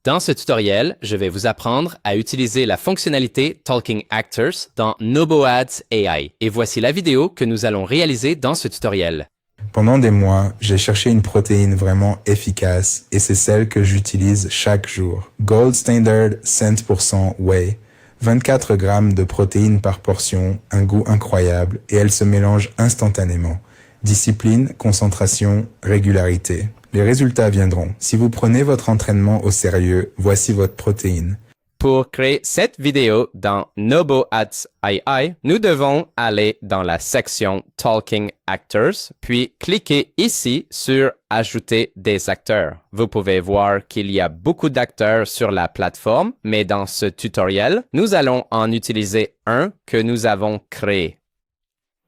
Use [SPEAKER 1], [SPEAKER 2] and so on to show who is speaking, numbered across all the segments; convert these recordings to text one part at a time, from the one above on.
[SPEAKER 1] Dans ce tutoriel, je vais vous apprendre à utiliser la fonctionnalité Talking Actors dans NoboAds AI. Et voici la vidéo que nous allons réaliser dans ce tutoriel.
[SPEAKER 2] Pendant des mois, j'ai cherché une protéine vraiment efficace et c'est celle que j'utilise chaque jour. Gold Standard 100% Whey. 24 grammes de protéines par portion, un goût incroyable et elle se mélange instantanément. Discipline, concentration, régularité. Les résultats viendront. Si vous prenez votre entraînement au sérieux, voici votre protéine.
[SPEAKER 1] Pour créer cette vidéo dans NoboAds AI, nous devons aller dans la section Talking Actors, puis cliquer ici sur Ajouter des acteurs. Vous pouvez voir qu'il y a beaucoup d'acteurs sur la plateforme, mais dans ce tutoriel, nous allons en utiliser un que nous avons créé.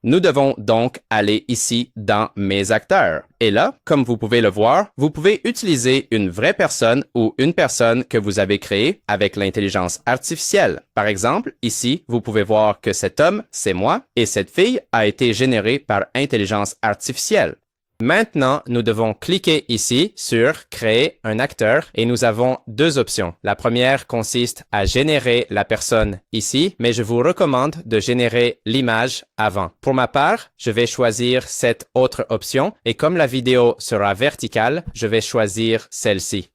[SPEAKER 1] Nous devons donc aller ici dans Mes acteurs. Et là, comme vous pouvez le voir, vous pouvez utiliser une vraie personne ou une personne que vous avez créée avec l'intelligence artificielle. Par exemple, ici, vous pouvez voir que cet homme, c'est moi, et cette fille a été générée par intelligence artificielle. Maintenant, nous devons cliquer ici sur Créer un acteur et nous avons deux options. La première consiste à générer la personne ici, mais je vous recommande de générer l'image avant. Pour ma part, je vais choisir cette autre option et comme la vidéo sera verticale, je vais choisir celle-ci.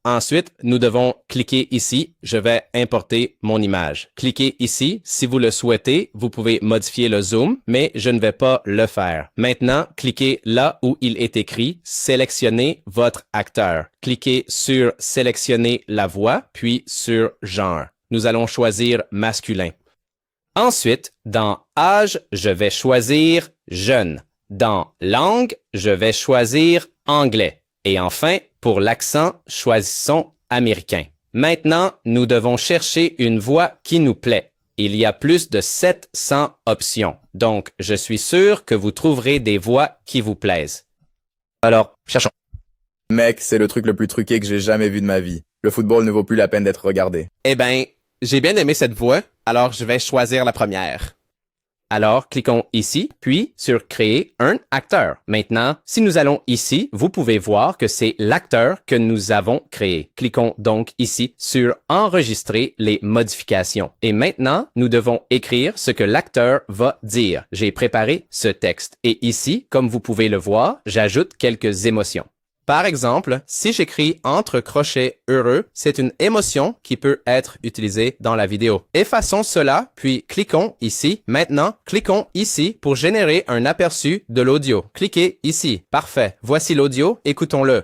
[SPEAKER 1] Ensuite, nous devons cliquer ici. Je vais importer mon image. Cliquez ici. Si vous le souhaitez, vous pouvez modifier le zoom, mais je ne vais pas le faire. Maintenant, cliquez là où il est écrit « Sélectionnez votre acteur ». Cliquez sur « Sélectionner la voix », puis sur « Genre ». Nous allons choisir « Masculin ». Ensuite, dans « Âge », je vais choisir « Jeune ». Dans « Langue », je vais choisir « Anglais ». Et enfin, pour l'accent, choisissons américain. Maintenant, nous devons chercher une voix qui nous plaît. Il y a plus de 700 options. Donc, je suis sûr que vous trouverez des voix qui vous plaisent. Alors, cherchons.
[SPEAKER 3] Mec, c'est le truc le plus truqué que j'ai jamais vu de ma vie. Le football ne vaut plus la peine d'être regardé.
[SPEAKER 4] Eh ben, j'ai bien aimé cette voix, alors je vais choisir la première.
[SPEAKER 1] Alors, cliquons ici, puis sur Créer un acteur. Maintenant, si nous allons ici, vous pouvez voir que c'est l'acteur que nous avons créé. Cliquons donc ici sur Enregistrer les modifications. Et maintenant, nous devons écrire ce que l'acteur va dire. J'ai préparé ce texte. Et ici, comme vous pouvez le voir, j'ajoute quelques émotions. Par exemple, si j'écris entre crochets heureux, c'est une émotion qui peut être utilisée dans la vidéo. Effaçons cela, puis cliquons ici. Maintenant, cliquons ici pour générer un aperçu de l'audio. Cliquez ici. Parfait. Voici l'audio. Écoutons-le.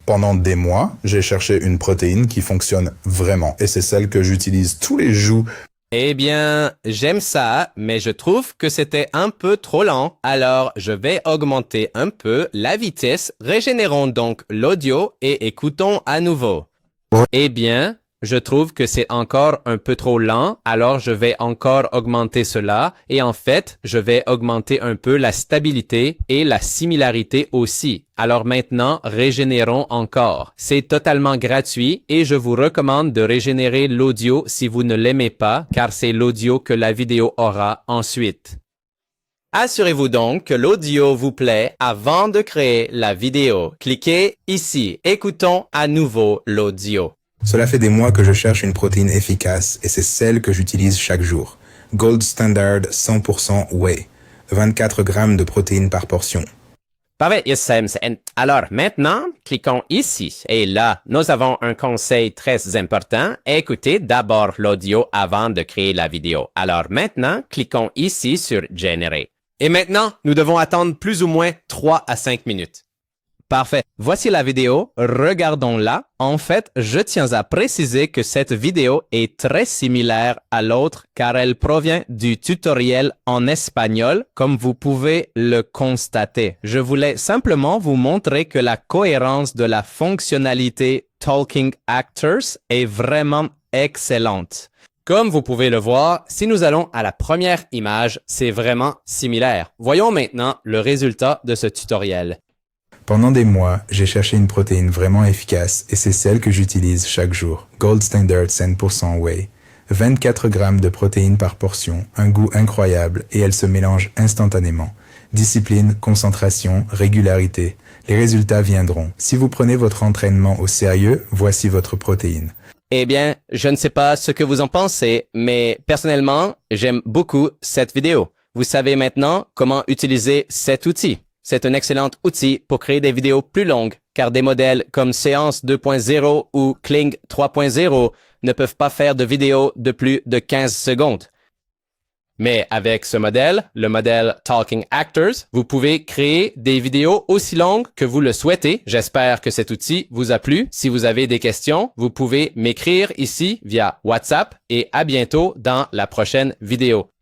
[SPEAKER 2] Pendant des mois, j'ai cherché une protéine qui fonctionne vraiment et c'est celle que j'utilise tous les jours.
[SPEAKER 1] Eh bien, j'aime ça, mais je trouve que c'était un peu trop lent. Alors, je vais augmenter un peu la vitesse. Régénérons donc l'audio et écoutons à nouveau. Eh bien, je trouve que c'est encore un peu trop lent, alors je vais encore augmenter cela. Et en fait, je vais augmenter un peu la stabilité et la similarité aussi. Alors maintenant, régénérons encore. C'est totalement gratuit et je vous recommande de régénérer l'audio si vous ne l'aimez pas, car c'est l'audio que la vidéo aura ensuite. Assurez-vous donc que l'audio vous plaît avant de créer la vidéo. Cliquez ici. Écoutons à nouveau l'audio.
[SPEAKER 2] Cela fait des mois que je cherche une protéine efficace et c'est celle que j'utilise chaque jour. Gold Standard 100% Whey. 24 grammes de protéines par portion.
[SPEAKER 1] Parfait, yes, Sam. Alors maintenant, cliquons ici. Et là, nous avons un conseil très important. Écoutez d'abord l'audio avant de créer la vidéo. Alors maintenant, cliquons ici sur Générer.
[SPEAKER 4] Et maintenant, nous devons attendre plus ou moins 3 à 5 minutes.
[SPEAKER 1] Parfait. Voici la vidéo. Regardons-la. En fait, je tiens à préciser que cette vidéo est très similaire à l'autre car elle provient du tutoriel en espagnol, comme vous pouvez le constater. Je voulais simplement vous montrer que la cohérence de la fonctionnalité Talking Actors est vraiment excellente. Comme vous pouvez le voir, si nous allons à la première image, c'est vraiment similaire. Voyons maintenant le résultat de ce tutoriel.
[SPEAKER 2] Pendant des mois, j'ai cherché une protéine vraiment efficace et c'est celle que j'utilise chaque jour. Gold Standard 100% Whey. 24 grammes de protéines par portion, un goût incroyable et elle se mélange instantanément. Discipline, concentration, régularité. Les résultats viendront. Si vous prenez votre entraînement au sérieux, voici votre protéine.
[SPEAKER 1] Eh bien, je ne sais pas ce que vous en pensez, mais personnellement, j'aime beaucoup cette vidéo. Vous savez maintenant comment utiliser cet outil. C'est un excellent outil pour créer des vidéos plus longues, car des modèles comme Séance 2.0 ou Kling 3.0 ne peuvent pas faire de vidéos de plus de 15 secondes. Mais avec ce modèle, le modèle Talking Actors, vous pouvez créer des vidéos aussi longues que vous le souhaitez. J'espère que cet outil vous a plu. Si vous avez des questions, vous pouvez m'écrire ici via WhatsApp et à bientôt dans la prochaine vidéo.